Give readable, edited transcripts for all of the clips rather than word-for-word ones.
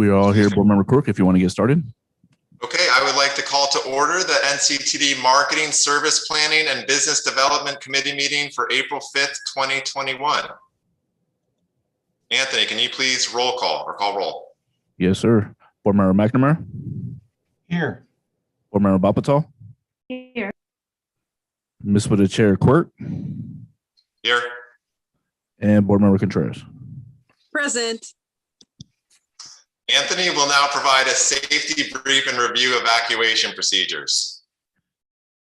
We are all here. Board Member Quirk, if you want to get started. Okay, I would like to call to order the NCTD Marketing, Service Planning, and Business Development Committee meeting for April 5th, 2021. Anthony, can you please roll call or call roll? Yes, sir. Board Member McNamara? Here. Board Member Bapatal? Here. Ms. with the Chair Quirk? Here. And Board Member Contreras? Present. Anthony will now provide a safety brief and review evacuation procedures.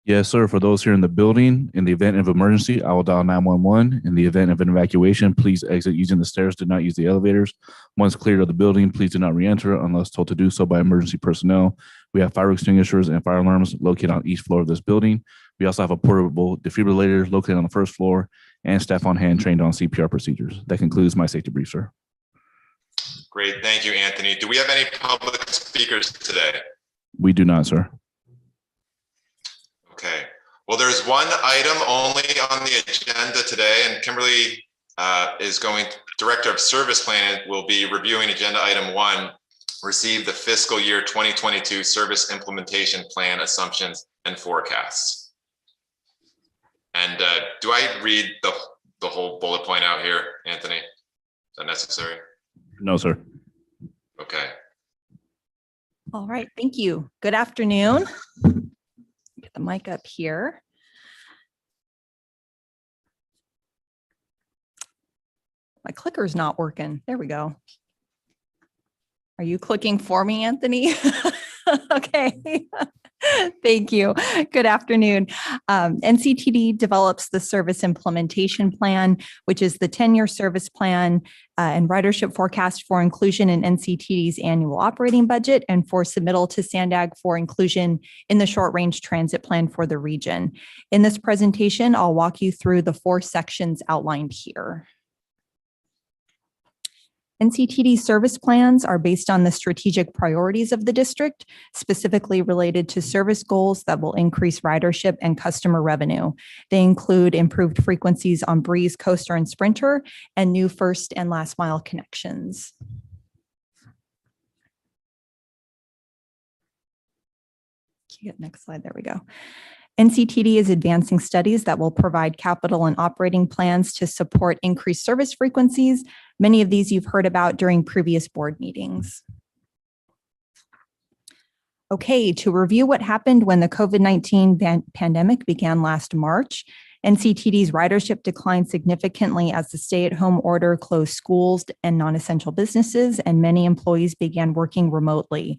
Yes, sir. For those here in the building, in the event of emergency, I will dial 911. In the event of an evacuation, please exit using the stairs. Do not use the elevators. Once cleared of the building, please do not re-enter unless told to do so by emergency personnel. We have fire extinguishers and fire alarms located on each floor of this building. We also have a portable defibrillator located on the first floor and staff on hand trained on CPR procedures. That concludes my safety brief, sir. Great, thank you, Anthony. Do we have any public speakers today? We do not, sir. Okay, well, there's one item only on the agenda today, and Kimberly Director of Service Planning, will be reviewing agenda item 1, receive the fiscal year 2022 service implementation plan assumptions and forecasts. And do I read the whole bullet point out here, Anthony? Is that necessary? No, sir. Okay. All right, thank you. Good afternoon. Get the mic up here. My clicker's not working. There we go. Are you clicking for me, Anthony? Okay. Thank you. Good afternoon. NCTD develops the service implementation plan, which is the 10-year service plan and ridership forecast for inclusion in NCTD's annual operating budget and for submittal to SANDAG for inclusion in the short-range transit plan for the region. In this presentation, I'll walk you through the 4 sections outlined here. NCTD service plans are based on the strategic priorities of the district, specifically related to service goals that will increase ridership and customer revenue. They include improved frequencies on Breeze, Coaster, and Sprinter, and new first and last mile connections. Next slide, there we go. NCTD is advancing studies that will provide capital and operating plans to support increased service frequencies. Many of these you've heard about during previous board meetings. Okay, to review what happened when the COVID-19 pandemic began last March, NCTD's ridership declined significantly as the stay-at-home order closed schools and non-essential businesses, and many employees began working remotely.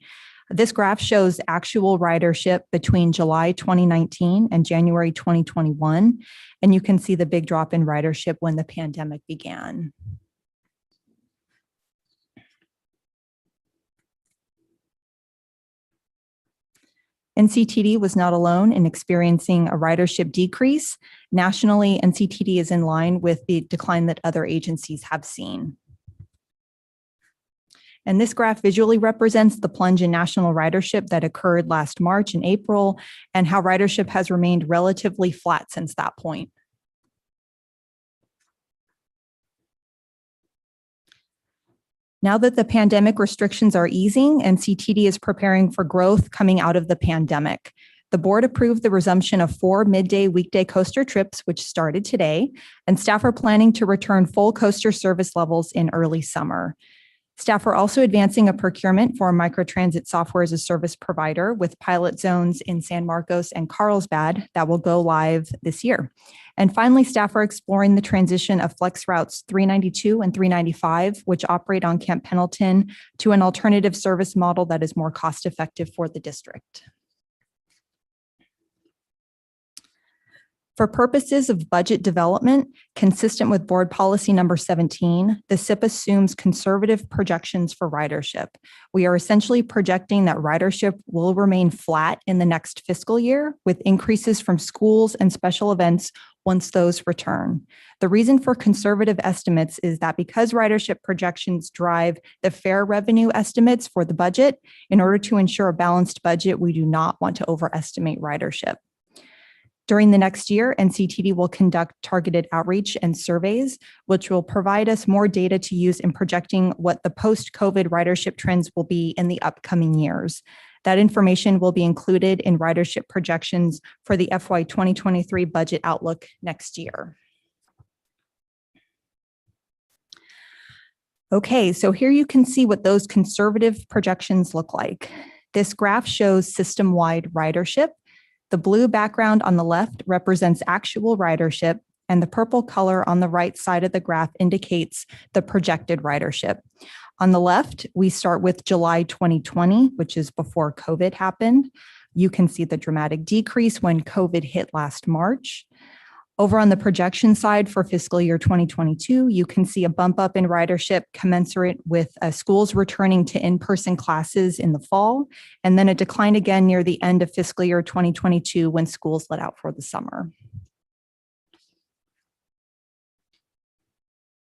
This graph shows actual ridership between July 2019 and January 2021, and you can see the big drop in ridership when the pandemic began. NCTD was not alone in experiencing a ridership decrease. Nationally, NCTD is in line with the decline that other agencies have seen. And this graph visually represents the plunge in national ridership that occurred last March and April, and how ridership has remained relatively flat since that point. Now that the pandemic restrictions are easing, NCTD is preparing for growth coming out of the pandemic. The board approved the resumption of 4 midday weekday coaster trips, which started today, and staff are planning to return full coaster service levels in early summer. Staff are also advancing a procurement for a microtransit software as a service provider with pilot zones in San Marcos and Carlsbad that will go live this year. And finally, staff are exploring the transition of flex routes 392 and 395, which operate on Camp Pendleton, to an alternative service model that is more cost-effective for the district. For purposes of budget development, consistent with board policy number 17, the SIP assumes conservative projections for ridership. We are essentially projecting that ridership will remain flat in the next fiscal year, with increases from schools and special events once those return. The reason for conservative estimates is that because ridership projections drive the fare revenue estimates for the budget, in order to ensure a balanced budget, we do not want to overestimate ridership. During the next year, NCTD will conduct targeted outreach and surveys, which will provide us more data to use in projecting what the post-COVID ridership trends will be in the upcoming years. That information will be included in ridership projections for the FY 2023 budget outlook next year. Okay, so here you can see what those conservative projections look like. This graph shows system-wide ridership. The blue background on the left represents actual ridership, and the purple color on the right side of the graph indicates the projected ridership. On the left, we start with July 2020, which is before COVID happened. You can see the dramatic decrease when COVID hit last March. Over on the projection side for fiscal year 2022, you can see a bump up in ridership commensurate with schools returning to in-person classes in the fall, and then a decline again near the end of fiscal year 2022 when schools let out for the summer.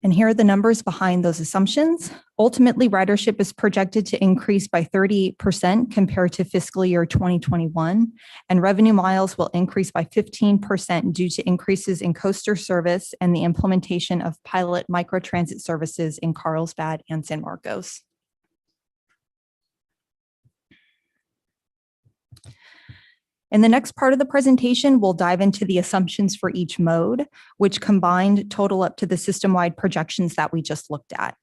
And here are the numbers behind those assumptions. Ultimately, ridership is projected to increase by 38% compared to fiscal year 2021, and revenue miles will increase by 15% due to increases in coaster service and the implementation of pilot microtransit services in Carlsbad and San Marcos. In the next part of the presentation, we'll dive into the assumptions for each mode, which combined total up to the system-wide projections that we just looked at.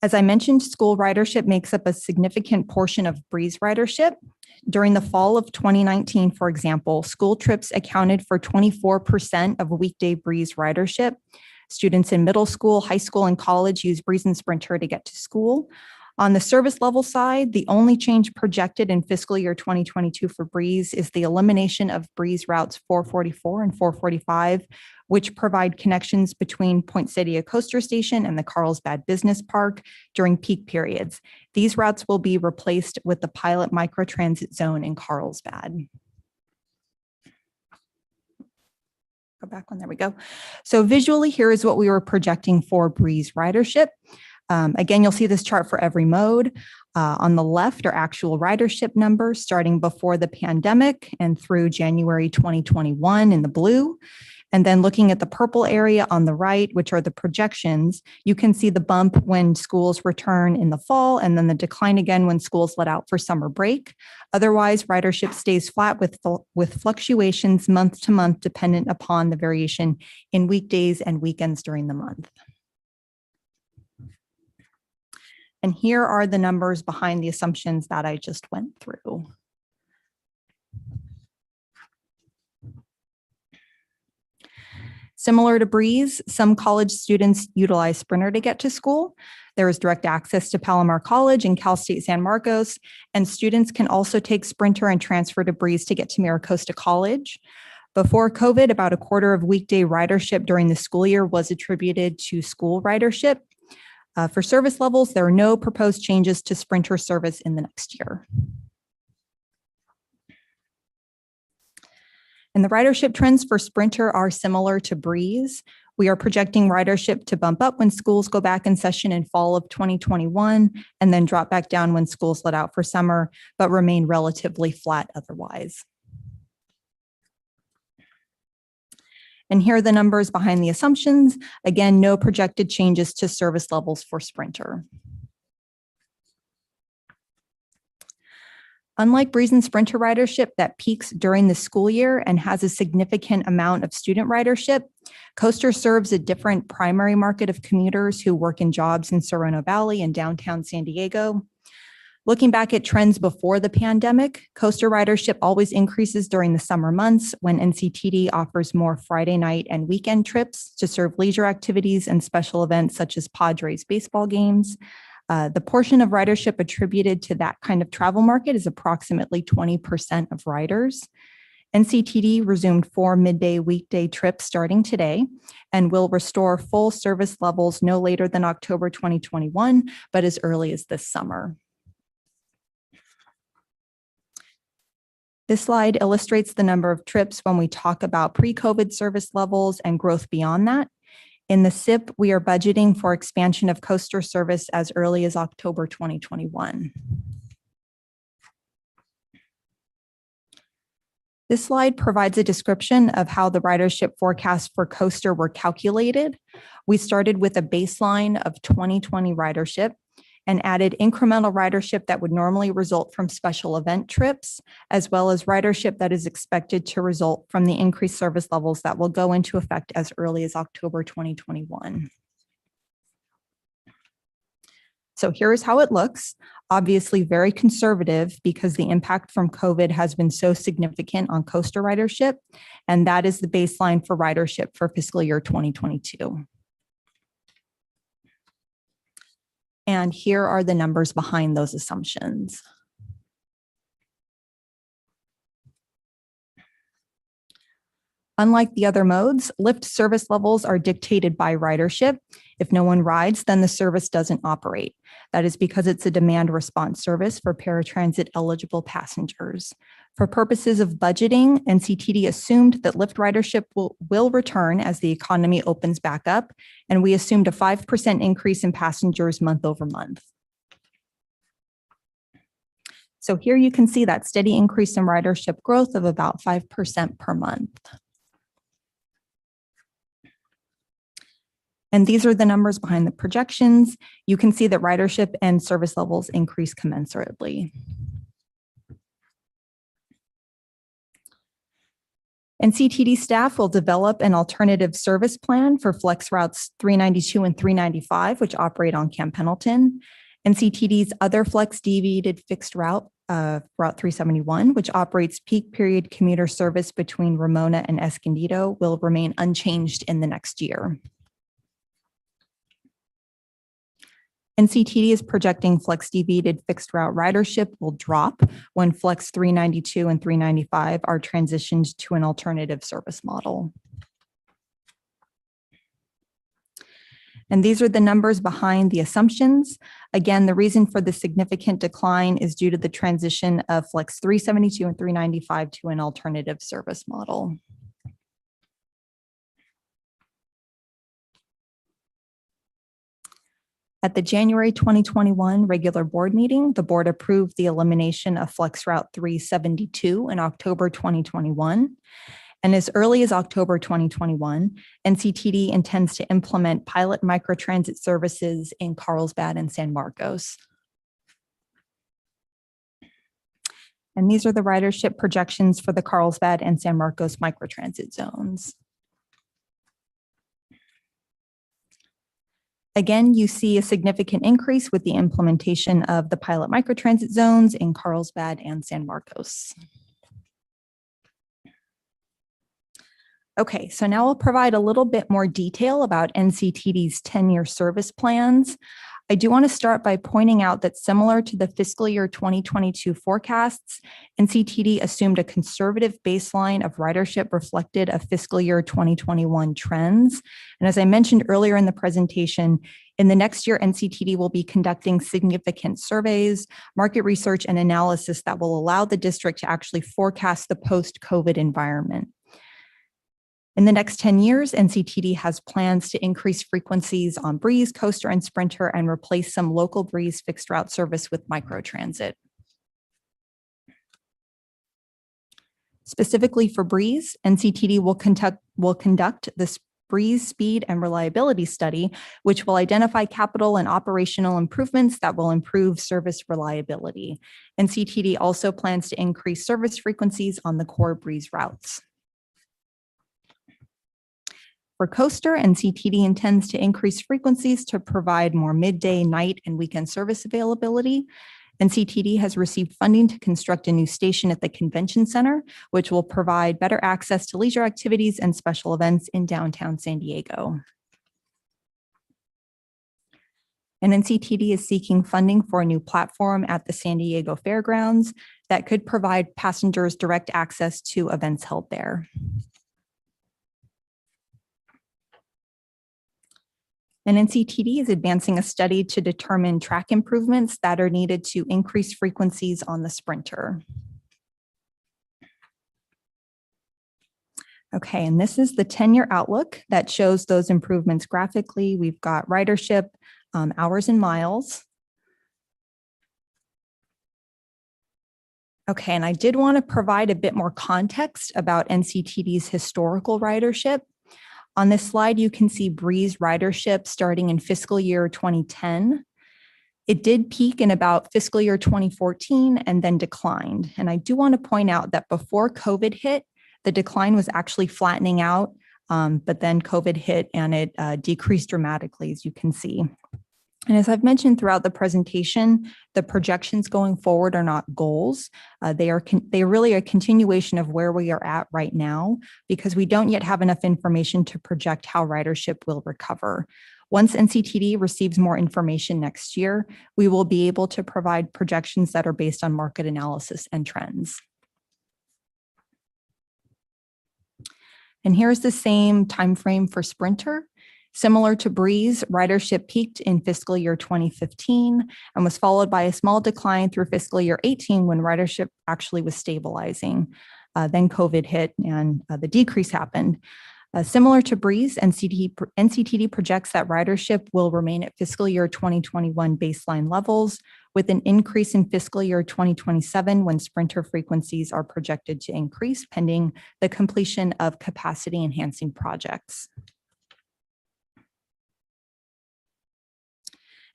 As I mentioned, school ridership makes up a significant portion of Breeze ridership. During the fall of 2019, for example, school trips accounted for 24% of weekday Breeze ridership. Students in middle school, high school, and college use Breeze and Sprinter to get to school. On the service level side, the only change projected in fiscal year 2022 for Breeze is the elimination of Breeze routes 444 and 445, which provide connections between Poinsettia Coaster Station and the Carlsbad Business Park during peak periods. These routes will be replaced with the pilot microtransit zone in Carlsbad. Go back one, there we go. So visually, here is what we were projecting for Breeze ridership. Again, you'll see this chart for every mode. On the left are actual ridership numbers starting before the pandemic and through January 2021 in the blue. And then looking at the purple area on the right, which are the projections, you can see the bump when schools return in the fall and then the decline again when schools let out for summer break. Otherwise, ridership stays flat with fluctuations month to month dependent upon the variation in weekdays and weekends during the month. And here are the numbers behind the assumptions that I just went through. Similar to Breeze, some college students utilize Sprinter to get to school. There is direct access to Palomar College and Cal State San Marcos, and students can also take Sprinter and transfer to Breeze to get to Maricosta College. Before COVID, about a quarter of weekday ridership during the school year was attributed to school ridership. For service levels, there are no proposed changes to Sprinter service in the next year. And the ridership trends for Sprinter are similar to Breeze. We are projecting ridership to bump up when schools go back in session in fall of 2021 and then drop back down when schools let out for summer, but remain relatively flat otherwise. And here are the numbers behind the assumptions. Again, no projected changes to service levels for Sprinter. Unlike Breeze and Sprinter ridership that peaks during the school year and has a significant amount of student ridership, Coaster serves a different primary market of commuters who work in jobs in Sereno Valley and downtown San Diego. Looking back at trends before the pandemic, Coaster ridership always increases during the summer months when NCTD offers more Friday night and weekend trips to serve leisure activities and special events such as Padres baseball games. The portion of ridership attributed to that kind of travel market is approximately 20% of riders. NCTD resumed 4 midday weekday trips starting today and will restore full service levels no later than October 2021, but as early as this summer. This slide illustrates the number of trips when we talk about pre-COVID service levels and growth beyond that. In the SIP, we are budgeting for expansion of coaster service as early as October 2021. This slide provides a description of how the ridership forecasts for Coaster were calculated. We started with a baseline of 2020 ridership and added incremental ridership that would normally result from special event trips, as well as ridership that is expected to result from the increased service levels that will go into effect as early as October 2021. So here's how it looks. Obviously very conservative because the impact from COVID has been so significant on coaster ridership, and that is the baseline for ridership for fiscal year 2022. And here are the numbers behind those assumptions. Unlike the other modes, lift service levels are dictated by ridership. If no one rides, then the service doesn't operate. That is because it's a demand response service for paratransit eligible passengers. For purposes of budgeting, NCTD assumed that lift ridership will return as the economy opens back up, and we assumed a 5% increase in passengers month over month. So here you can see that steady increase in ridership growth of about 5% per month. And these are the numbers behind the projections. You can see that ridership and service levels increase commensurately. NCTD staff will develop an alternative service plan for Flex routes 392 and 395, which operate on Camp Pendleton. NCTD's other Flex deviated fixed route, Route 371, which operates peak period commuter service between Ramona and Escondido, will remain unchanged in the next year. NCTD is projecting Flex deviated fixed route ridership will drop when Flex 392 and 395 are transitioned to an alternative service model. And these are the numbers behind the assumptions. Again, the reason for the significant decline is due to the transition of Flex 372 and 395 to an alternative service model. At the January 2021 regular board meeting, the board approved the elimination of Flex Route 372 in October 2021. And as early as October 2021, NCTD intends to implement pilot microtransit services in Carlsbad and San Marcos. And these are the ridership projections for the Carlsbad and San Marcos microtransit zones. Again, you see a significant increase with the implementation of the pilot microtransit zones in Carlsbad and San Marcos. Okay, so now I'll provide a little bit more detail about NCTD's 10-year service plans. I do want to start by pointing out that similar to the fiscal year 2022 forecasts, NCTD assumed a conservative baseline of ridership reflected of fiscal year 2021 trends. And as I mentioned earlier in the presentation, in the next year, NCTD will be conducting significant surveys, market research, and analysis that will allow the district to actually forecast the post-COVID environment. In the next 10 years, NCTD has plans to increase frequencies on Breeze, Coaster, and Sprinter and replace some local Breeze fixed route service with microtransit. Specifically for Breeze, NCTD will conduct this Breeze speed and reliability study, which will identify capital and operational improvements that will improve service reliability. NCTD also plans to increase service frequencies on the core Breeze routes. For Coaster, NCTD intends to increase frequencies to provide more midday, night, and weekend service availability. NCTD has received funding to construct a new station at the convention center, which will provide better access to leisure activities and special events in downtown San Diego. And NCTD is seeking funding for a new platform at the San Diego Fairgrounds that could provide passengers direct access to events held there. And NCTD is advancing a study to determine track improvements that are needed to increase frequencies on the Sprinter. Okay, and this is the 10-year outlook that shows those improvements graphically. We've got ridership, hours and miles. Okay, and I did want to provide a bit more context about NCTD's historical ridership. On this slide, you can see Breeze ridership starting in fiscal year 2010. It did peak in about fiscal year 2014 and then declined. And I do want to point out that before COVID hit, the decline was actually flattening out, but then COVID hit and it decreased dramatically, as you can see. And as I've mentioned throughout the presentation, the projections going forward are not goals. They are really a continuation of where we are at right now, because we don't yet have enough information to project how ridership will recover. Once NCTD receives more information next year, we will be able to provide projections that are based on market analysis and trends. And here's the same timeframe for Sprinter. Similar to Breeze, ridership peaked in fiscal year 2015 and was followed by a small decline through fiscal year 18 when ridership actually was stabilizing. Then COVID hit and the decrease happened. Similar to Breeze, NCTD projects that ridership will remain at fiscal year 2021 baseline levels, with an increase in fiscal year 2027 when Sprinter frequencies are projected to increase pending the completion of capacity enhancing projects.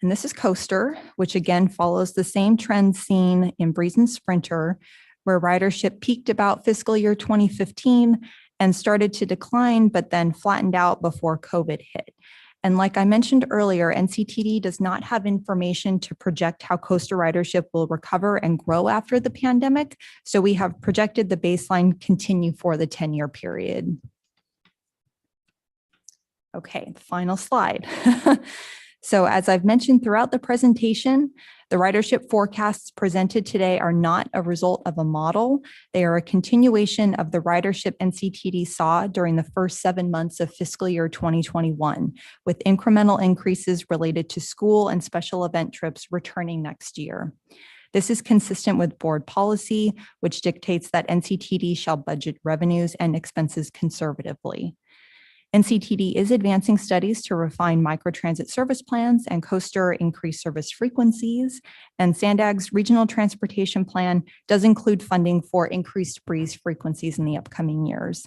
And this is Coaster, which again follows the same trend seen in Breeze and Sprinter, where ridership peaked about fiscal year 2015 and started to decline, but then flattened out before COVID hit. And like I mentioned earlier, NCTD does not have information to project how Coaster ridership will recover and grow after the pandemic. So we have projected the baseline continue for the 10-year period. Okay, the final slide. So as I've mentioned throughout the presentation, the ridership forecasts presented today are not a result of a model. They are a continuation of the ridership NCTD saw during the first 7 months of fiscal year 2021, with incremental increases related to school and special event trips returning next year. This is consistent with board policy, which dictates that NCTD shall budget revenues and expenses conservatively. NCTD is advancing studies to refine microtransit service plans and Coaster increase service frequencies, and Sandag's regional transportation plan does include funding for increased Breeze frequencies in the upcoming years.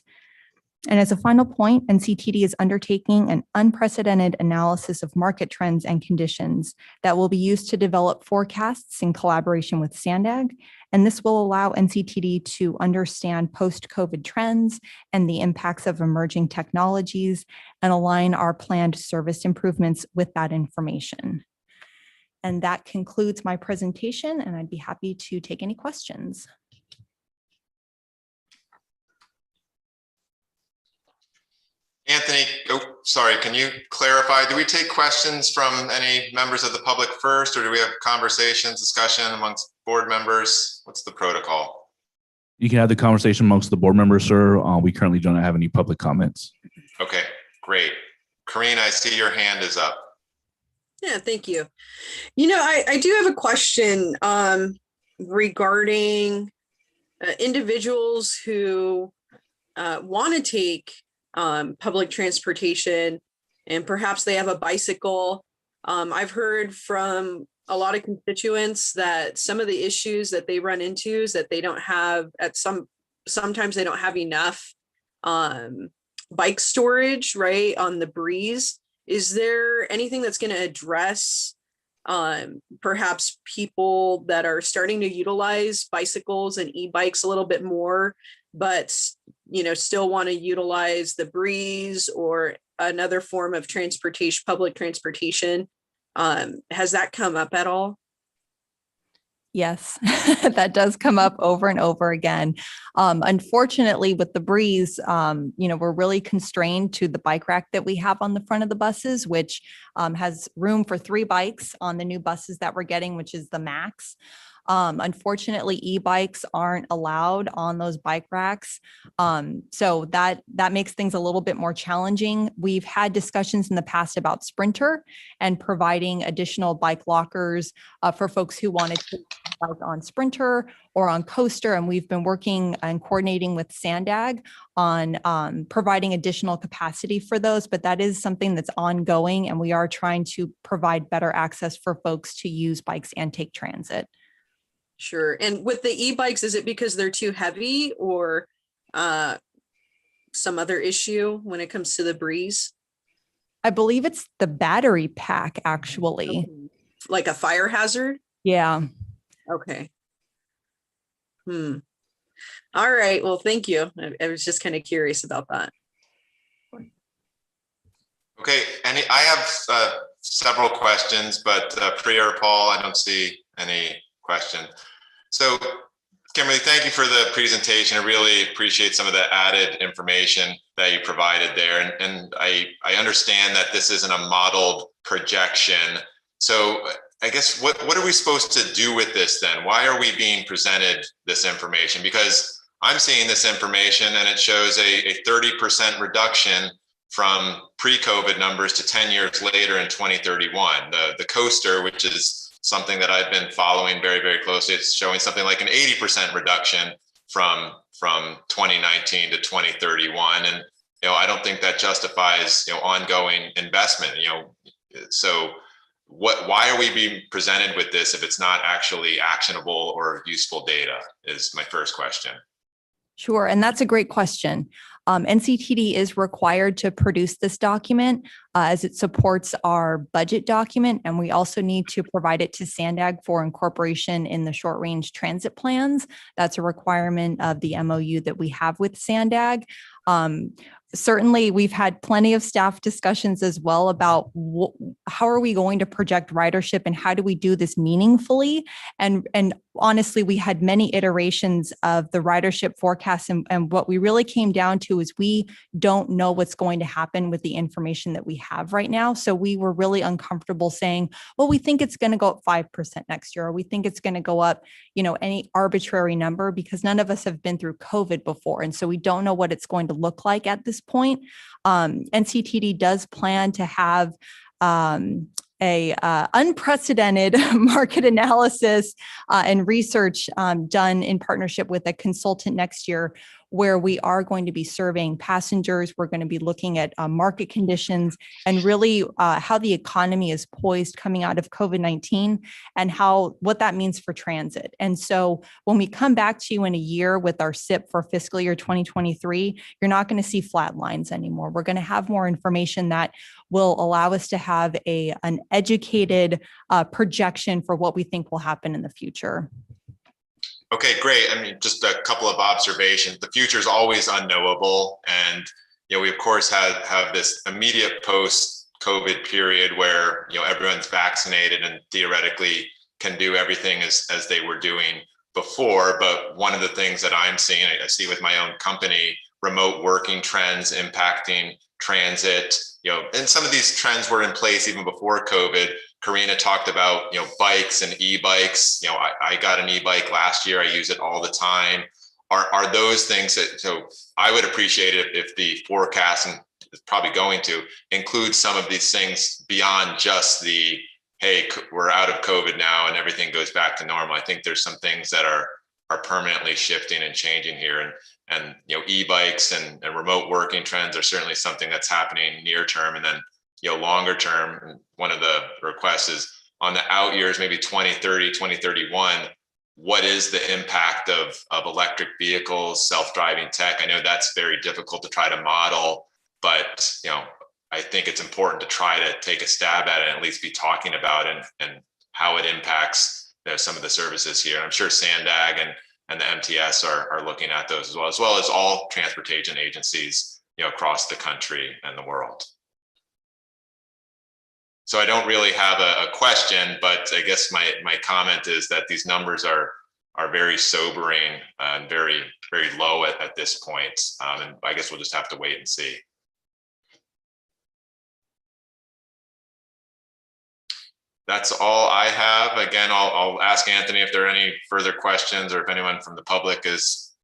And as a final point, NCTD is undertaking an unprecedented analysis of market trends and conditions that will be used to develop forecasts in collaboration with Sandag. And this will allow NCTD to understand post-COVID trends and the impacts of emerging technologies and align our planned service improvements with that information. And that concludes my presentation, and I'd be happy to take any questions. Anthony, oh, sorry, can you clarify? Do we take questions from any members of the public first, or do we have conversations, discussion amongst board members? What's the protocol? You can have the conversation amongst the board members, sir. We currently don't have any public comments. Okay, great. Karine, I see your hand is up. Yeah, thank you. You know, I do have a question regarding individuals who want to take public transportation, and perhaps they have a bicycle. I've heard from a lot of constituents that some of the issues that they run into is that they don't have sometimes they don't have enough bike storage, right, on the Breeze. Is there anything that's going to address perhaps people that are starting to utilize bicycles and e-bikes a little bit more, but still want to utilize the Breeze or another form of transportation, public transportation? Has that come up at all? Yes, that does come up over and over again. Unfortunately, with the Breeze, we're really constrained to the bike rack that we have on the front of the buses, which has room for 3 bikes on the new buses that we're getting, which is the max. Unfortunately, e-bikes aren't allowed on those bike racks. So that makes things a little bit more challenging. We've had discussions in the past about Sprinter and providing additional bike lockers for folks who wanted to bike on Sprinter or on Coaster. And we've been working and coordinating with Sandag on providing additional capacity for those, but that is something that's ongoing, and we are trying to provide better access for folks to use bikes and take transit. Sure. And with the e-bikes, is it because they're too heavy or some other issue when it comes to the breeze? I believe it's the battery pack, actually. Okay. Like a fire hazard? Yeah. Okay. All right. Well, thank you. I was just kind of curious about that. Okay, I have several questions, but Priya or Paul, I don't see any question. So Kimberly, thank you for the presentation. I really appreciate some of the added information that you provided there. And I understand that this isn't a modeled projection. So I guess what are we supposed to do with this then? Why are we being presented this information? Because I'm seeing this information and it shows a 30% reduction from pre-COVID numbers to 10 years later in 2031. The coaster, which is something that I've been following very, very closely, it's showing something like an 80% reduction from 2019 to 2031. And, I don't think that justifies, ongoing investment, so why are we being presented with this if it's not actually actionable or useful data is my first question. Sure. And that's a great question. NCTD is required to produce this document as it supports our budget document. And we also need to provide it to SANDAG for incorporation in the short range transit plans. That's a requirement of the MOU that we have with SANDAG. Certainly, we've had plenty of staff discussions as well about how are we going to project ridership and how do we do this meaningfully? And honestly, we had many iterations of the ridership forecast. And what we really came down to is we don't know what's going to happen with the information that we have right now. So we were really uncomfortable saying, well, we think it's going to go up 5% next year, or we think it's going to go up, any arbitrary number, because none of us have been through COVID before. And so we don't know what it's going to look like at this point. NCTD does plan to have a unprecedented market analysis and research done in partnership with a consultant next year, where we are going to be surveying passengers. We're going to be looking at market conditions and really how the economy is poised coming out of COVID-19 and what that means for transit. And so when we come back to you in a year with our SIP for fiscal year 2023, you're not going to see flat lines anymore. We're going to have more information that will allow us to have an educated projection for what we think will happen in the future. Okay, great. I mean, just a couple of observations. The future is always unknowable. And, we of course have this immediate post-COVID period where, everyone's vaccinated and theoretically can do everything as they were doing before. But one of the things that I'm seeing, I see with my own company, remote working trends impacting transit, and some of these trends were in place even before COVID. Karina talked about, bikes and e-bikes. I got an e-bike last year. I use it all the time. Are those things that, so I would appreciate it if the forecast, and it's probably going to include some of these things beyond just the, hey, we're out of COVID now and everything goes back to normal. I think there's some things that are permanently shifting and changing here. And e-bikes and remote working trends are certainly something that's happening near term. And then, longer term, one of the requests is on the out years, maybe 2030, 2031, what is the impact of electric vehicles, self-driving tech? I know that's very difficult to try to model, but, I think it's important to try to take a stab at it and at least be talking about it and how it impacts some of the services here. I'm sure SANDAG and the MTS are looking at those as well as all transportation agencies, across the country and the world. So I don't really have a question, but I guess my comment is that these numbers are very sobering and very, very low at this point. And I guess we'll just have to wait and see. That's all I have. Again, I'll ask Anthony if there are any further questions or if anyone from the public is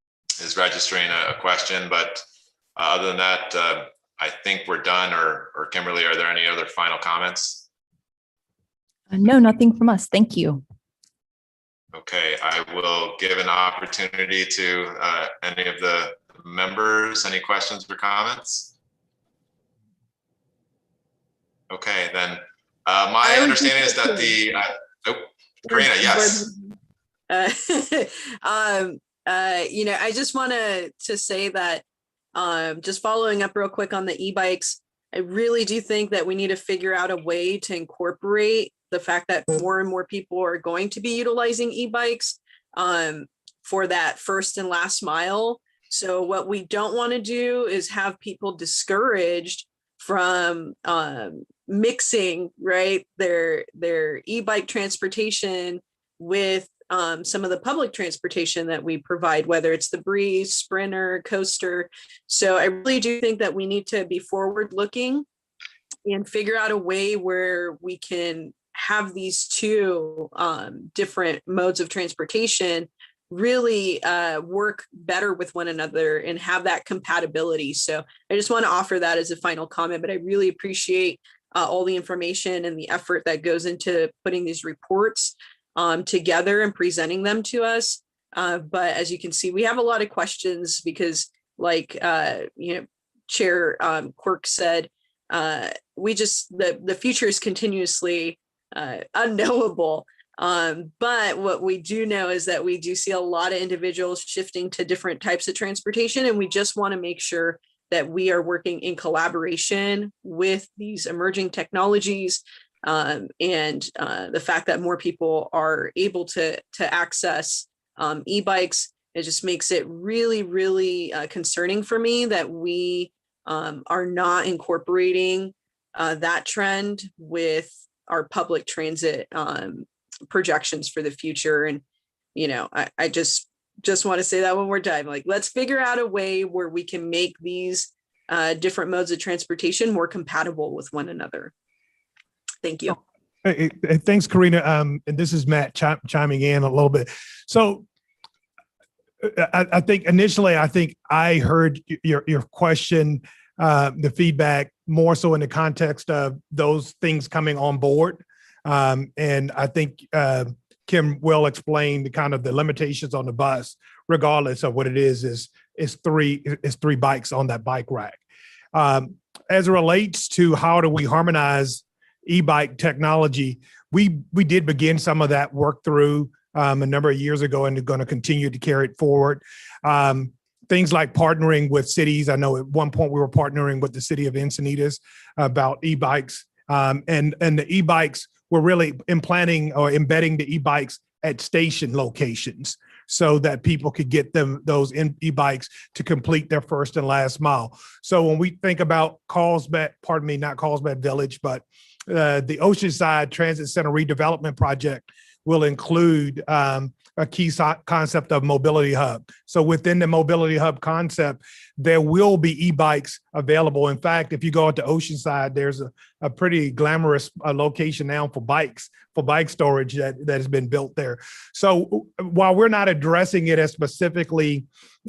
registering a question. But other than that, I think we're done. Or Kimberly, are there any other final comments? No, nothing from us. Thank you. Okay, I will give an opportunity to any of the members. Any questions or comments? Okay, then my understanding is that Karina, yes. I just want to say that just following up real quick on the e-bikes, I really do think that we need to figure out a way to incorporate the fact that more and more people are going to be utilizing e-bikes for that first and last mile. So what we don't want to do is have people discouraged from mixing, right, their e-bike transportation with some of the public transportation that we provide, whether it's the Breeze, Sprinter, Coaster. So I really do think that we need to be forward looking and figure out a way where we can have these two different modes of transportation really work better with one another and have that compatibility. So I just want to offer that as a final comment, but I really appreciate all the information and the effort that goes into putting these reports together and presenting them to us. But as you can see, we have a lot of questions because like, Chair Quirk said, the future is continuously unknowable. But what we do know is that we do see a lot of individuals shifting to different types of transportation, and we just want to make sure that we are working in collaboration with these emerging technologies, and the fact that more people are able to access e-bikes. It just makes it really, really concerning for me that we are not incorporating that trend with our public transit projections for the future. And, I just want to say that one more time, like, let's figure out a way where we can make these different modes of transportation more compatible with one another. Thank you. Hey, thanks, Karina. And this is Matt chiming in a little bit. So I think initially, I heard your question, the feedback more so in the context of those things coming on board. And I think Kim well explained the kind of the limitations on the bus, regardless of what it is three bikes on that bike rack. As it relates to how do we harmonize e-bike technology, we did begin some of that work through a number of years ago, and are going to continue to carry it forward. Things like partnering with cities. I know at one point we were partnering with the city of Encinitas about e-bikes, and the e-bikes were really implanting or embedding the e-bikes at station locations so that people could get those e-bikes to complete their first and last mile. So when we think about not Carlsbad Village, but the Oceanside Transit Center redevelopment project will include a key concept of mobility hub. So within the mobility hub concept, there will be e-bikes available. In fact, if you go out to Oceanside, there's a pretty glamorous location now for bike storage that has been built there. So while we're not addressing it as specifically,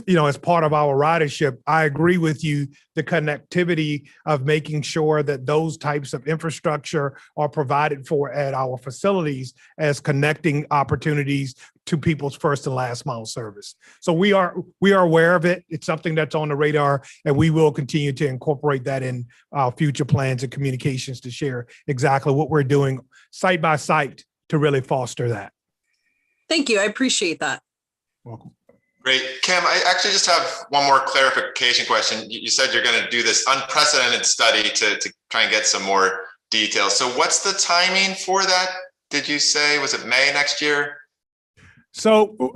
as part of our ridership, I agree with you, the connectivity of making sure that those types of infrastructure are provided for at our facilities as connecting opportunities to people's first and last mile service. So we are aware of it. It's something that's on the radar, and we will continue to incorporate that in our future plans and communications to share exactly what we're doing site by site to really foster that. Thank you. I appreciate that. Welcome. Great. Kim, I actually just have one more clarification question. You said you're going to do this unprecedented study to try and get some more details. So what's the timing for that? Did you say, was it May next year? So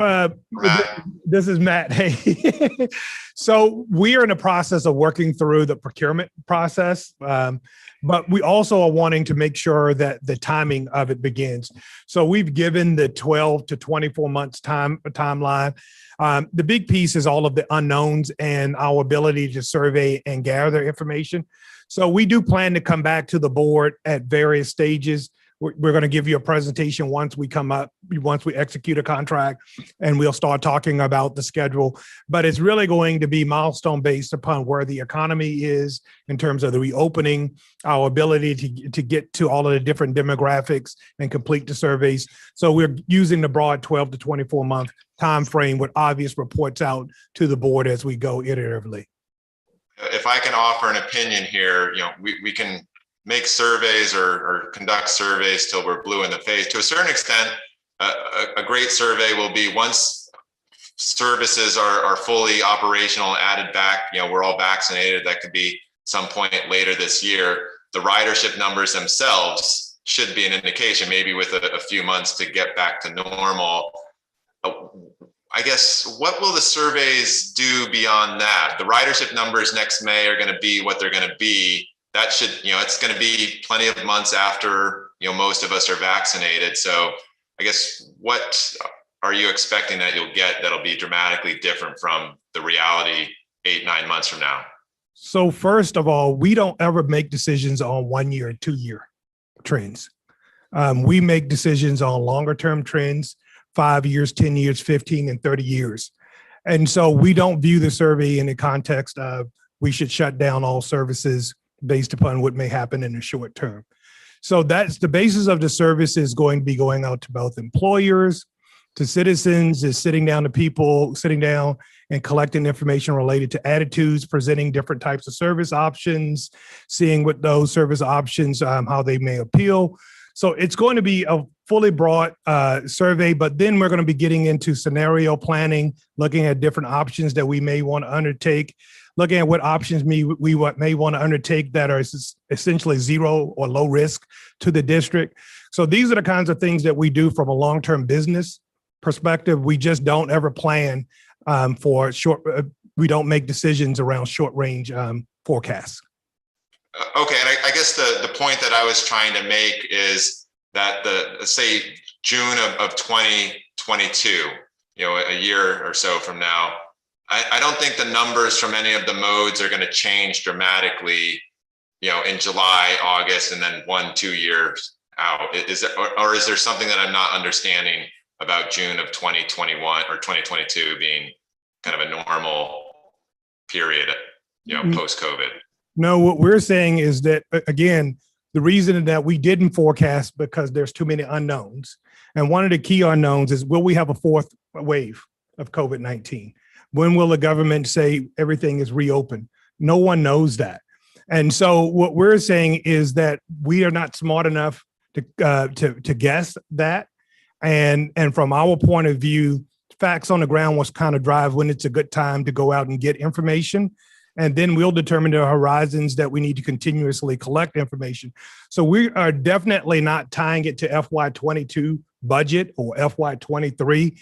this is Matt. Hey, so we are in the process of working through the procurement process, but we also are wanting to make sure that the timing of it begins. So we've given the 12 to 24 months timeline. The big piece is all of the unknowns and our ability to survey and gather information. So we do plan to come back to the board at various stages. We're going to give you a presentation once we execute a contract, and we'll start talking about the schedule. But it's really going to be milestone based upon where the economy is in terms of the reopening, our ability to get to all of the different demographics and complete the surveys. So we're using the broad 12 to 24 month time frame with obvious reports out to the board as we go iteratively. If I can offer an opinion here, we can make surveys or conduct surveys till we're blue in the face. To a certain extent, a great survey will be once services are fully operational and added back, we're all vaccinated. That could be some point later this year. The ridership numbers themselves should be an indication, maybe with a few months to get back to normal. I guess, what will the surveys do beyond that? The ridership numbers next May are going to be what they're going to be. That should, it's going to be plenty of months after, most of us are vaccinated. So I guess, what are you expecting that you'll get that'll be dramatically different from the reality 8-9 months from now? So first of all, we don't ever make decisions on 1 year and 2 year trends. We make decisions on longer term trends, 5 years, 10 years, 15 and 30 years. And so we don't view the survey in the context of we should shut down all services based upon what may happen in the short term. So that's the basis of the service is going to be going out to both employers, to citizens, is sitting down to people, sitting down and collecting information related to attitudes, presenting different types of service options, seeing what those service options, how they may appeal. So it's going to be a fully broad survey, but then we're going to be getting into scenario planning, looking at different options that we may want to undertake, looking at what options we may want to undertake that are essentially zero or low risk to the district. So these are the kinds of things that we do from a long-term business perspective. We just don't ever plan for short, we don't make decisions around short range forecasts. Okay, and I guess the point that I was trying to make is that say June of 2022, a year or so from now, I don't think the numbers from any of the modes are going to change dramatically, in July, August, and then 1-2 years out. Is there something that I'm not understanding about June of 2021 or 2022 being kind of a normal period, post-COVID? No, what we're saying is that, again, the reason that we didn't forecast because there's too many unknowns. And one of the key unknowns is, will we have a fourth wave of COVID-19? When will the government say everything is reopened? No one knows that. And so what we're saying is that we are not smart enough to guess that. And from our point of view, facts on the ground was kind of drive when it's a good time to go out and get information. And then we'll determine the horizons that we need to continuously collect information. So we are definitely not tying it to FY22 budget or FY23.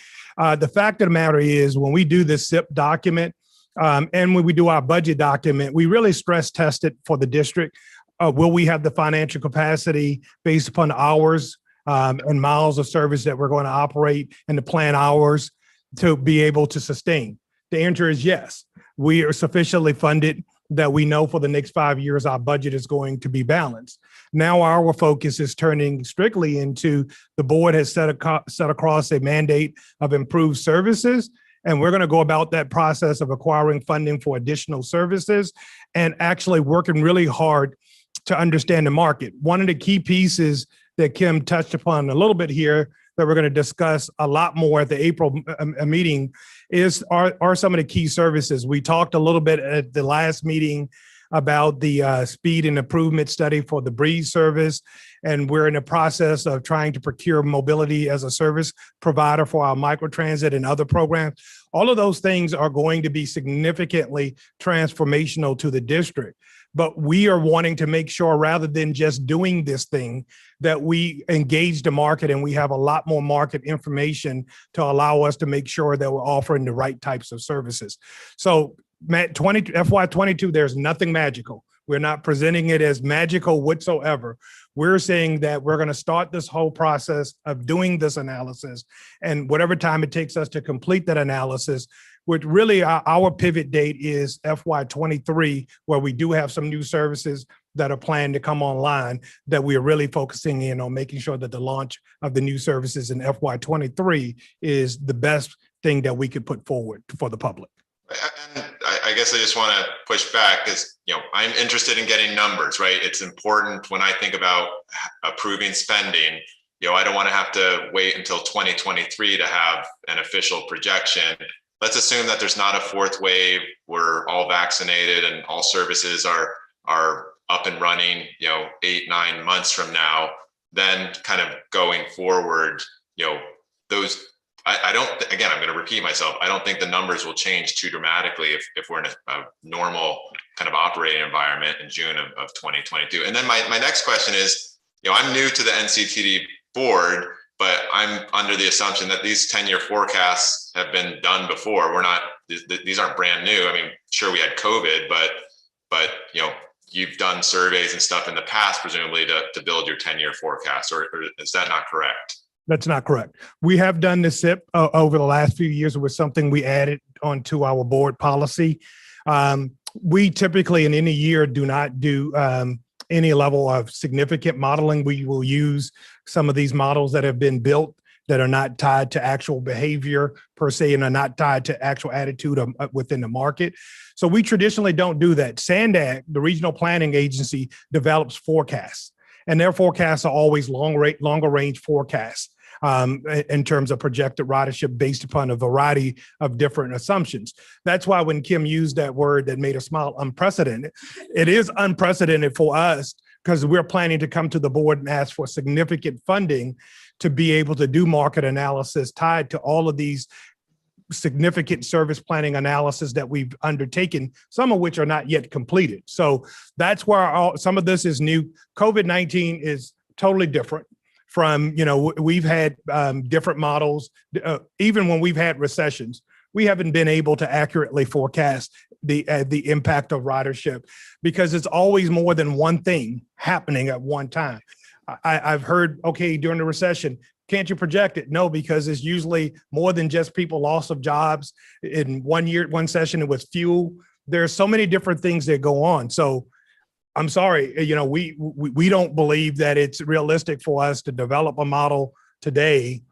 The fact of the matter is, when we do this SIP document and when we do our budget document, we really stress test it for the district. Will we have the financial capacity based upon the hours and miles of service that we're going to operate and the planned hours to be able to sustain? The answer is yes. We are sufficiently funded that we know for the next 5 years our budget is going to be balanced. Now our focus is turning strictly into the board has set across a mandate of improved services, and we're going to go about that process of acquiring funding for additional services and actually working really hard to understand the market. One of the key pieces that Kim touched upon a little bit here that we're going to discuss a lot more at the April meeting are some of the key services. We talked a little bit at the last meeting about the speed and improvement study for the Breeze service, and we're in the process of trying to procure mobility as a service provider for our microtransit and other programs. All of those things are going to be significantly transformational to the district. But we are wanting to make sure, rather than just doing this thing, that we engage the market and we have a lot more market information to allow us to make sure that we're offering the right types of services. So FY22, there's nothing magical. We're not presenting it as magical whatsoever. We're saying that we're going to start this whole process of doing this analysis, and whatever time it takes us to complete that analysis, which really our pivot date is FY23, where we do have some new services that are planned to come online, that we are really focusing in on making sure that the launch of the new services in FY23 is the best thing that we could put forward for the public. And I guess I just want to push back because, I'm interested in getting numbers, right? It's important when I think about approving spending. I don't want to have to wait until 2023 to have an official projection. Let's assume that there's not a fourth wave. We're all vaccinated and all services are up and running, 8-9 months from now. Then kind of going forward, those, I don't, again, I'm going to repeat myself. I don't think the numbers will change too dramatically if we're in a normal kind of operating environment in June of 2022. And then my next question is, I'm new to the NCTD board, but I'm under the assumption that these 10-year forecasts have been done before. These aren't brand new. I mean, sure, we had COVID, but you've done surveys and stuff in the past, presumably to build your 10-year forecast, or is that not correct? That's not correct. We have done the SIP over the last few years. It was something we added onto our board policy. We typically in any year do not do any level of significant modeling. We will use some of these models that have been built that are not tied to actual behavior per se and are not tied to actual attitude within the market. So we traditionally don't do that. SANDAG, the regional planning agency, develops forecasts, and their forecasts are always longer range forecasts in terms of projected ridership based upon a variety of different assumptions. That's why when Kim used that word that made us smile, unprecedented, it is unprecedented for us because we're planning to come to the board and ask for significant funding to be able to do market analysis tied to all of these significant service planning analysis that we've undertaken, some of which are not yet completed. So that's where some of this is new. COVID-19 is totally different from, we've had different models. Even when we've had recessions, we haven't been able to accurately forecast the impact of ridership because it's always more than one thing happening at one time. I've heard, okay, during the recession, can't you project it? No, because it's usually more than just people loss of jobs. In one session, it was fuel. There's so many different things that go on. So I'm sorry, we don't believe that it's realistic for us to develop a model today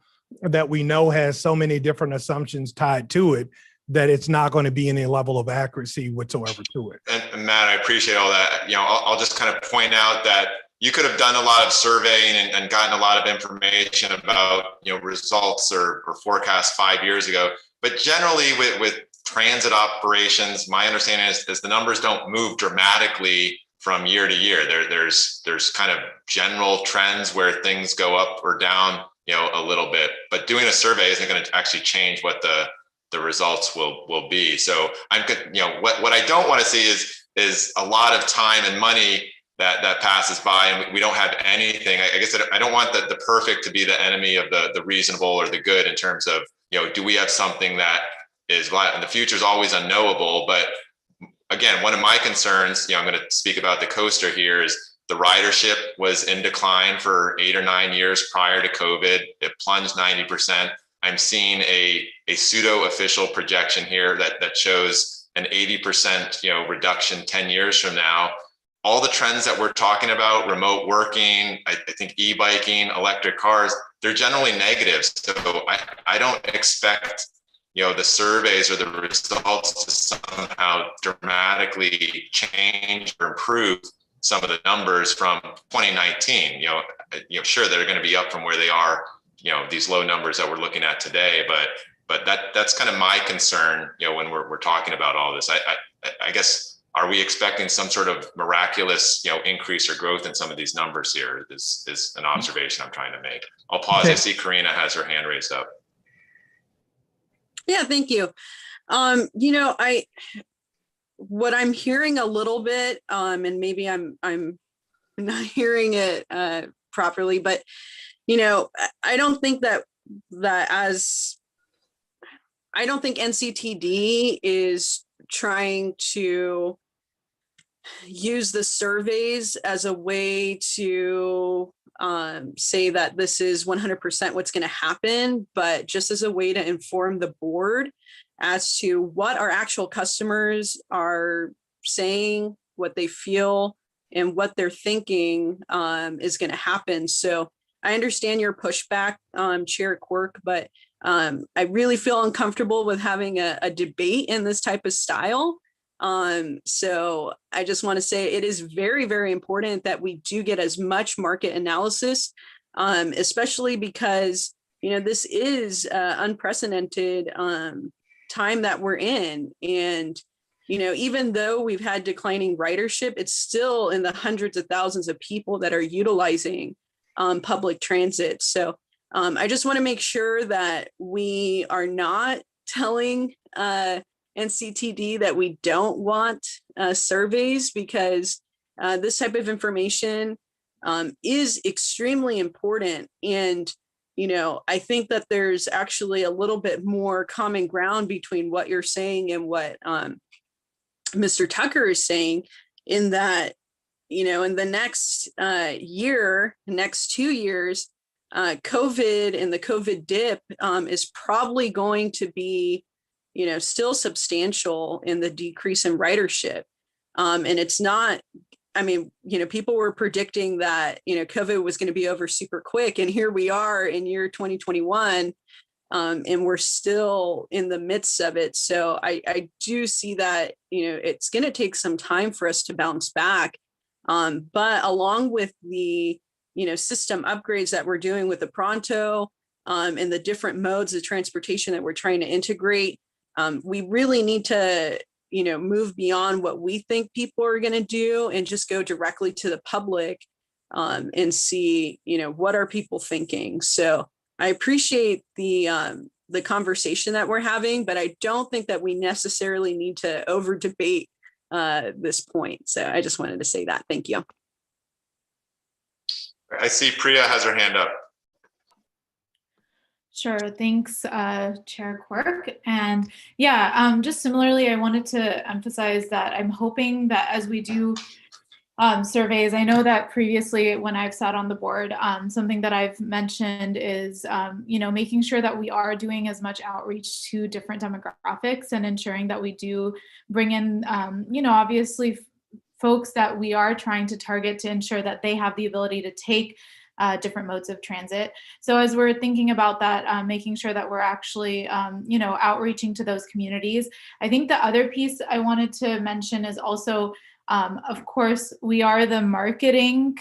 that we know has so many different assumptions tied to it that it's not going to be any level of accuracy whatsoever to it. And Matt, I appreciate all that. I'll just kind of point out that you could have done a lot of surveying and gotten a lot of information about results or forecasts 5 years ago. But generally with transit operations, my understanding is the numbers don't move dramatically from year to year. There's kind of general trends where things go up or down, a little bit. But doing a survey isn't going to actually change what the results will be. So I'm good. What I don't want to see is a lot of time and money that passes by and we don't have anything. I guess I don't want the perfect to be the enemy of the reasonable or the good in terms of, do we have something that is, and the future is always unknowable. But again, one of my concerns, I'm going to speak about the coaster here, is the ridership was in decline for 8 or 9 years prior to COVID. It plunged 90%. I'm seeing a pseudo official projection here that shows an 80% reduction 10 years from now. All the trends that we're talking about, remote working, I think e-biking, electric cars, they're generally negative. So I don't expect, the surveys or the results to somehow dramatically change or improve some of the numbers from 2019. Sure, they're going to be up from where they are, these low numbers that we're looking at today, but that's kind of my concern, when we're talking about all this. I guess, are we expecting some sort of miraculous, increase or growth in some of these numbers here? Is an observation I'm trying to make. I'll pause. Okay. I see Karina has her hand raised up. Yeah, thank you. What I'm hearing a little bit, and maybe I'm not hearing it properly, but I don't think I don't think NCTD is trying to use the surveys as a way to say that this is 100% what's going to happen, but just as a way to inform the board as to what our actual customers are saying, what they feel, and what they're thinking is going to happen. So I understand your pushback, Chair Quirk, but I really feel uncomfortable with having a debate in this type of style. So I just want to say it is very, very important that we do get as much market analysis, especially because, this is unprecedented time that we're in. And, even though we've had declining ridership, it's still in the hundreds of thousands of people that are utilizing public transit. So I just want to make sure that we are not telling NCTD that we don't want surveys, because this type of information is extremely important. And, I think that there's actually a little bit more common ground between what you're saying and what Mr. Tucker is saying, in that, in the next next 2 years, COVID and the COVID dip is probably going to be, still substantial in the decrease in ridership. And it's not, people were predicting that, COVID was going to be over super quick. And here we are in year 2021, and we're still in the midst of it. So I do see that, it's going to take some time for us to bounce back. But along with the, system upgrades that we're doing with the Pronto and the different modes of transportation that we're trying to integrate, we really need to, move beyond what we think people are going to do and just go directly to the public and see, what are people thinking. So I appreciate the conversation that we're having, but I don't think that we necessarily need to over debate this point. So I just wanted to say that. Thank you. I see Priya has her hand up. Sure. Thanks, Chair Quirk. And yeah, just similarly, I wanted to emphasize that I'm hoping that as we do surveys, I know that previously when I've sat on the board, something that I've mentioned is, making sure that we are doing as much outreach to different demographics and ensuring that we do bring in, obviously folks that we are trying to target to ensure that they have the ability to take different modes of transit. So as we're thinking about that, making sure that we're actually, outreaching to those communities. I think the other piece I wanted to mention is also, of course, we are the marketing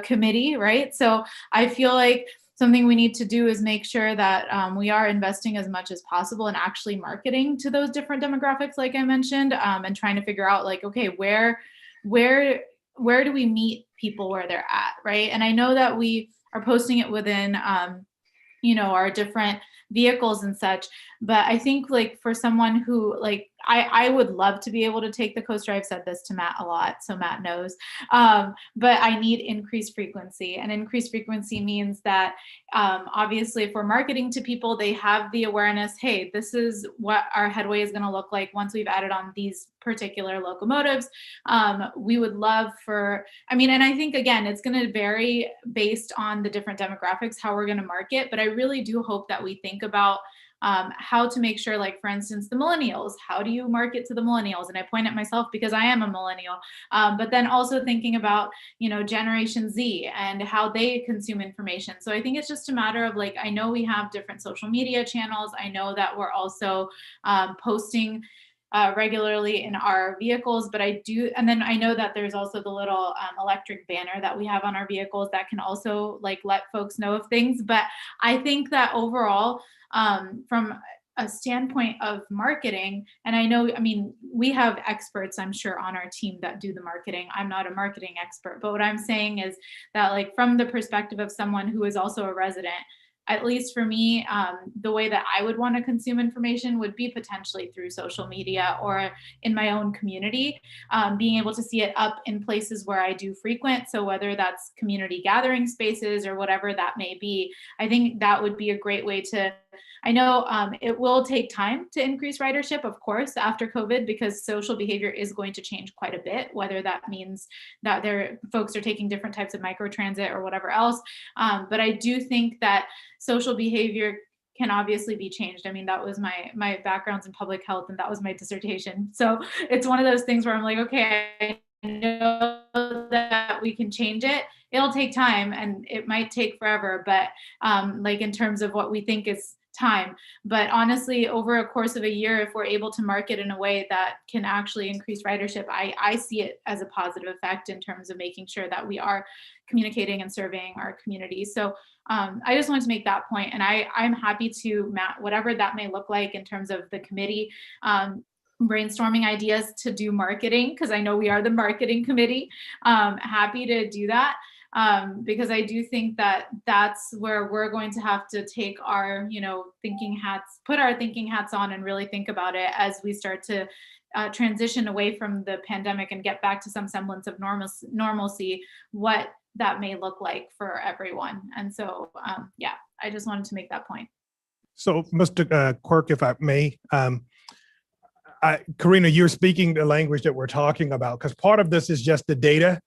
committee, right? So I feel like something we need to do is make sure that we are investing as much as possible in actually marketing to those different demographics, like I mentioned, and trying to figure out like, okay, where do we meet people where they're at, right? And I know that we are posting it within, our different vehicles and such, but I think like for someone who I would love to be able to take the coaster. I've said this to Matt a lot, so Matt knows, but I need increased frequency, and increased frequency means that obviously if we're marketing to people, they have the awareness, hey, this is what our headway is going to look like once we've added on these particular locomotives. We would love for, and I think again, it's going to vary based on the different demographics, how we're going to market, but I really do hope that we think about how to make sure, like, for instance, the millennials, how do you market to the millennials? And I point at myself because I am a millennial, but then also thinking about, Generation Z and how they consume information. So I think it's just a matter of I know we have different social media channels. I know that we're also posting regularly in our vehicles, but and then I know that there's also the little electric banner that we have on our vehicles that can also let folks know of things. But I think that overall, from a standpoint of marketing, and I know, we have experts, I'm sure, on our team that do the marketing. I'm not a marketing expert, but what I'm saying is that from the perspective of someone who is also a resident, at least for me, the way that I would want to consume information would be potentially through social media or in my own community, being able to see it up in places where I do frequent. So whether that's community gathering spaces or whatever that may be, I think that would be a great way to, I know it will take time to increase ridership, of course, after COVID, because social behavior is going to change quite a bit, whether that means that folks are taking different types of microtransit or whatever else. But I do think that social behavior can obviously be changed. That was my background's in public health, and that was my dissertation. So it's one of those things where I'm like, okay, I know that we can change it. It'll take time and it might take forever, but in terms of what we think is time. But honestly, over a course of a year, if we're able to market in a way that can actually increase ridership, I see it as a positive effect in terms of making sure that we are communicating and surveying our community. So I just wanted to make that point. And I'm happy to, Matt, whatever that may look like in terms of the committee, brainstorming ideas to do marketing, because I know we are the marketing committee. Happy to do that. because I do think that that's where we're going to have to take our, put our thinking hats on and really think about it as we start to transition away from the pandemic and get back to some semblance of normalcy, what that may look like for everyone. And so, yeah, I just wanted to make that point. So, Mr. Quirk, if I may, Karina, you're speaking the language that we're talking about, because part of this is just the data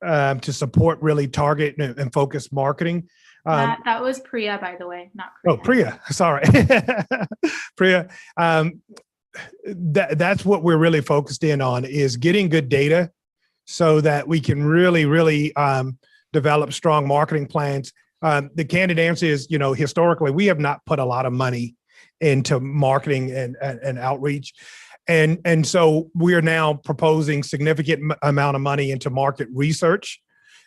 to support really target and focus marketing. That was Priya, by the way, not Priya. Oh, Priya, sorry. Priya, that's what we're really focused in on, is getting good data so that we can really develop strong marketing plans. The candid answer is, historically, we have not put a lot of money into marketing and outreach. And so we are now proposing significant amount of money into market research.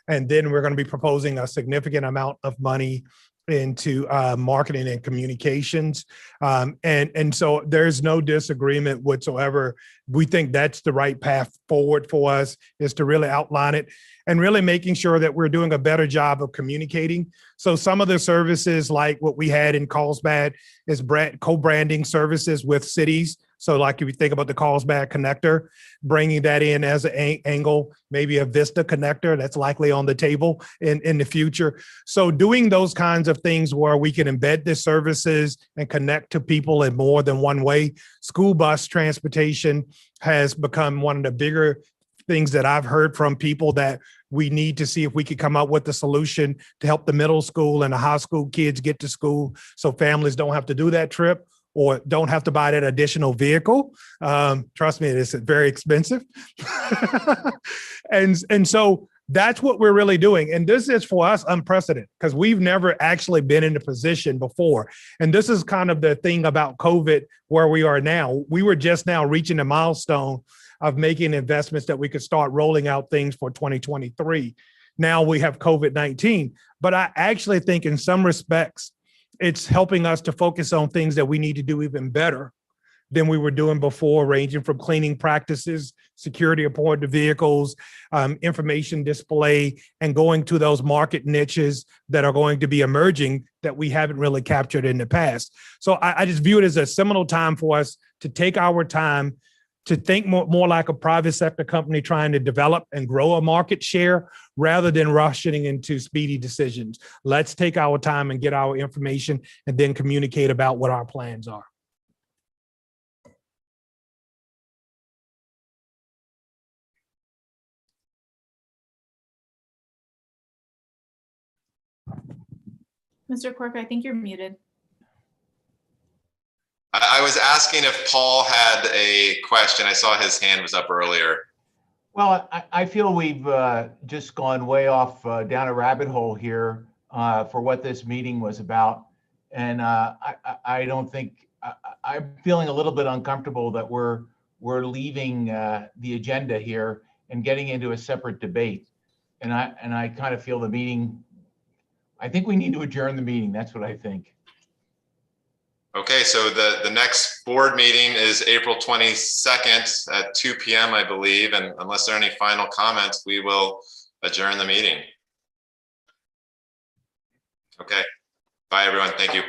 And then we're going to be proposing a significant amount of money into marketing and communications. And so there's no disagreement whatsoever. We think that's the right path forward for us, is to really outline it and really making sure that we're doing a better job of communicating. So some of the services, like what we had in Carlsbad, is co-branding services with cities. So like if you think about the Carlsbad connector, bringing that in as an angle, maybe a Vista connector that's likely on the table in the future. So doing those kinds of things where we can embed the services and connect to people in more than one way. School bus transportation has become one of the bigger things that I've heard from people, that we need to see if we could come up with a solution to help the middle school and the high school kids get to school so families don't have to do that trip or don't have to buy that additional vehicle. Trust me, it's very expensive. And so that's what we're really doing. And this is, for us, unprecedented, because we've never actually been in a position before. And this is kind of the thing about COVID, where we are now. We were just now reaching a milestone of making investments that we could start rolling out things for 2023. Now we have COVID-19, but I actually think in some respects, it's helping us to focus on things that we need to do even better than we were doing before, ranging from cleaning practices, security aboard the vehicles, information display, and going to those market niches that are going to be emerging that we haven't really captured in the past. So I just view it as a seminal time for us to take our time to think more like a private sector company trying to develop and grow a market share rather than rushing into speedy decisions. Let's take our time and get our information and then communicate about what our plans are. Mr. Quirk, I think you're muted. I was asking if Paul had a question. I saw his hand was up earlier. Well, I feel we've just gone way off down a rabbit hole here for what this meeting was about. And I don't think, I'm feeling a little bit uncomfortable that we're leaving the agenda here and getting into a separate debate. And I kind of feel the meeting, I think we need to adjourn the meeting. That's what I think. Okay, so the next board meeting is April 22nd at 2 p.m., I believe. And unless there are any final comments, we will adjourn the meeting. Okay, bye everyone. Thank you.